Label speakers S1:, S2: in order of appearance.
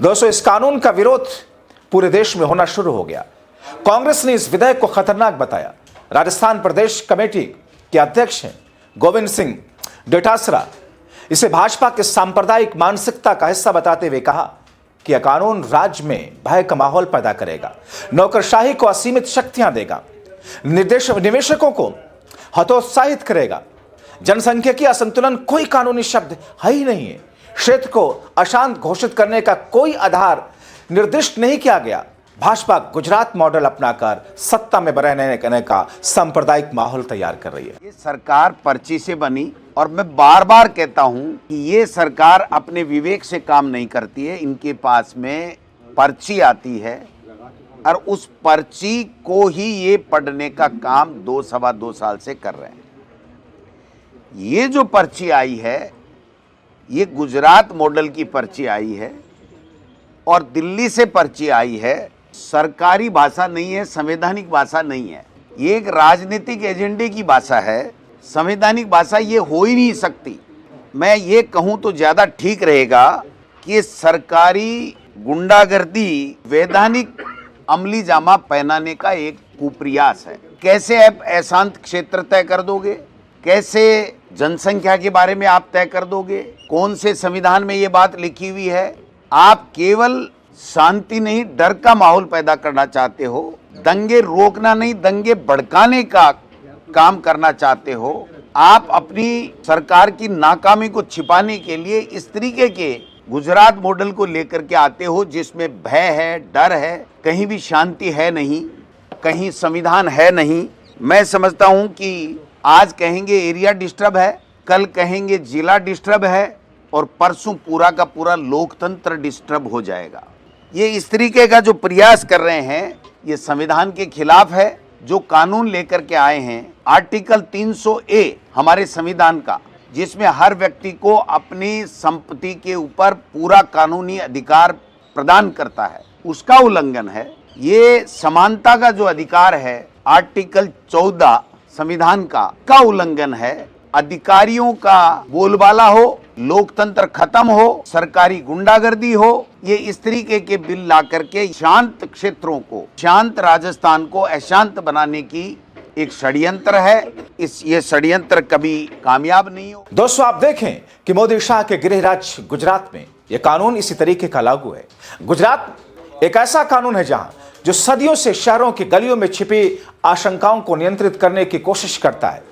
S1: दोस्तों, इस कानून का विरोध पूरे देश में होना शुरू हो गया। कांग्रेस ने इस विधेयक को खतरनाक बताया। राजस्थान प्रदेश कमेटी के अध्यक्ष हैं गोविंद सिंह डोटासरा। इसे भाजपा के सांप्रदायिक मानसिकता का हिस्सा बताते हुए कहा कि यह कानून राज्य में भय का माहौल पैदा करेगा, नौकरशाही को असीमित शक्तियां देगा, निवेशकों को हतोत्साहित करेगा। जनसंख्यिकीय असंतुलन कोई कानूनी शब्द है ही नहीं है। क्षेत्र को अशांत घोषित करने का कोई आधार निर्दिष्ट नहीं किया गया। भाजपा गुजरात मॉडल अपनाकर सत्ता में रहने का सांप्रदायिक माहौल तैयार कर रही है।
S2: ये सरकार पर्ची से बनी और मैं बार बार कहता हूं कि ये सरकार अपने विवेक से काम नहीं करती है। इनके पास में पर्ची आती है और उस पर्ची को ही ये पढ़ने का काम 2-2.25 साल से कर रहे हैं। ये जो पर्ची आई है, ये गुजरात मॉडल की पर्ची आई है और दिल्ली से पर्ची आई है। सरकारी भाषा नहीं है, संवैधानिक भाषा नहीं है, ये एक राजनीतिक एजेंडे की भाषा है। संवैधानिक भाषा ये हो ही नहीं सकती। मैं ये कहूँ तो ज़्यादा ठीक रहेगा कि सरकारी गुंडागर्दी वैधानिक अमली जामा पहनाने का एक कुप्रयास है। कैसे आप अशांत क्षेत्र तय कर दोगे? कैसे जनसंख्या के बारे में आप तय कर दोगे? कौन से संविधान में ये बात लिखी हुई है? आप केवल शांति नहीं, डर का माहौल पैदा करना चाहते हो। दंगे रोकना नहीं, दंगे भड़काने का काम करना चाहते हो। आप अपनी सरकार की नाकामी को छिपाने के लिए इस तरीके के गुजरात मॉडल को लेकर के आते हो, जिसमें भय है, डर है, कहीं भी शांति है नहीं, कहीं संविधान है नहीं। मैं समझता हूं कि आज कहेंगे एरिया डिस्टर्ब है, कल कहेंगे जिला डिस्टर्ब है और परसों पूरा का पूरा लोकतंत्र डिस्टर्ब हो जाएगा। ये इस तरीके का जो प्रयास कर रहे हैं, ये संविधान के खिलाफ है। जो कानून लेकर के आए हैं, आर्टिकल 300A हमारे संविधान का, जिसमें हर व्यक्ति को अपनी संपत्ति के ऊपर पूरा कानूनी अधिकार प्रदान करता है, उसका उल्लंघन है। ये समानता का जो अधिकार है, आर्टिकल 14 संविधान का उल्लंघन है। अधिकारियों का बोलबाला हो, लोकतंत्र खत्म हो, सरकारी गुंडागर्दी हो। ये इस तरीके के बिल ला करके शांत क्षेत्रों को, शांत राजस्थान को अशांत बनाने की एक षड्यंत्र है। ये षड्यंत्र कभी कामयाब नहीं हो।
S1: दोस्तों, आप देखें कि मोदी शाह के गृह राज्य गुजरात में यह कानून इसी तरीके का लागू है। गुजरात एक ऐसा कानून है जहां जो सदियों से शहरों की गलियों में छिपी आशंकाओं को नियंत्रित करने की कोशिश करता है।